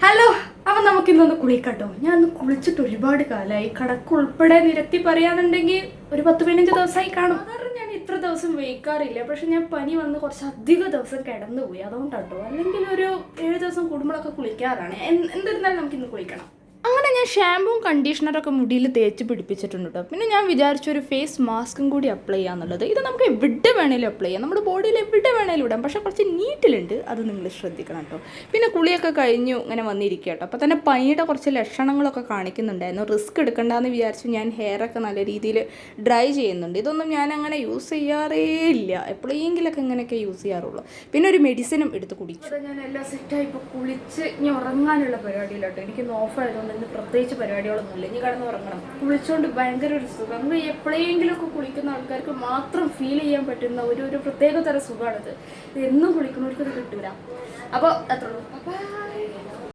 Hello, അപ്പം നമുക്കിന്നൊന്ന് കുളിക്കട്ടോ. ഞാൻ ഒന്ന് കുളിച്ചിട്ട് ഒരുപാട് കാലമായി. കണക്കുൾപ്പെടെ നിരത്തി പറയാനുണ്ടെങ്കിൽ ഒരു 10-15 ദിവസമായി കാണും. സാധാരണ ഞാൻ ഇത്ര ദിവസം വയ്ക്കാറില്ല, പക്ഷെ ഞാൻ പനി വന്ന് കുറച്ച് അധിക ദിവസം കിടന്നുപോയി, അതുകൊണ്ടാട്ടോ. അല്ലെങ്കിൽ ഒരു 7 ദിവസം കൂടുമ്പോഴൊക്കെ കുളിക്കാറാണ്. എന്നിരുന്നാലും നമുക്കിന്ന് കുളിക്കണം. അങ്ങനെ ഞാൻ ഷാമ്പുവും കണ്ടീഷണറൊക്കെ മുടിയിൽ തേച്ച് പിടിപ്പിച്ചിട്ടുണ്ട് കേട്ടോ. പിന്നെ ഞാൻ വിചാരിച്ചു ഒരു ഫേസ് മാസ്കും കൂടി അപ്ലൈ ചെയ്യാന്നുള്ളത്. ഇത് നമുക്ക് എവിടെ വേണേലും അപ്ലൈ ചെയ്യാം, നമ്മുടെ ബോഡിയിൽ എവിടെ വേണേലും ഇടാം. പക്ഷേ കുറച്ച് നീറ്റിലുണ്ട്, അത് നിങ്ങൾ ശ്രദ്ധിക്കണം കേട്ടോ. പിന്നെ കുളിയൊക്കെ കഴിഞ്ഞു ഇങ്ങനെ വന്നിരിക്കുക കേട്ടോ. അപ്പോൾ തന്നെ പനിയുടെ കുറച്ച് ലക്ഷണങ്ങളൊക്കെ കാണിക്കുന്നുണ്ടായിരുന്നു. റിസ്ക് എടുക്കണ്ടെന്ന് വിചാരിച്ചു ഞാൻ ഹെയറൊക്കെ നല്ല രീതിയിൽ ഡ്രൈ ചെയ്യുന്നുണ്ട്. ഇതൊന്നും ഞാൻ അങ്ങനെ യൂസ് ചെയ്യാറേ ഇല്ല, എപ്പോഴെങ്കിലൊക്കെ ഇങ്ങനെയൊക്കെ യൂസ് ചെയ്യാറുള്ളൂ. പിന്നെ ഒരു മെഡിസിനും എടുത്ത് കുടിച്ചു. അത് ഞാൻ എല്ലാം സെറ്റായി ഇപ്പോൾ കുളിച്ച് ഇനി ഉറങ്ങാനുള്ള പരിപാടിയിലോട്ടോ. എനിക്കൊന്ന് ഓഫായതുകൊണ്ട് ഇന്ന് പ്രത്യേകിച്ച് പരിപാടികളൊന്നുമില്ല. ഇനി കിടന്ന് ഉറങ്ങണം. കുളിച്ചുകൊണ്ട് ഭയങ്കര ഒരു സുഖം. നമ്മൾ എപ്പോഴെങ്കിലുമൊക്കെ കുളിക്കുന്ന ആൾക്കാർക്ക് മാത്രം ഫീൽ ചെയ്യാൻ പറ്റുന്ന ഒരു പ്രത്യേക തരം സുഖമാണിത്. എന്നും കുളിക്കുന്നവർക്ക് ഇത് കിട്ടൂല. അപ്പോൾ അത്രയുള്ളൂ.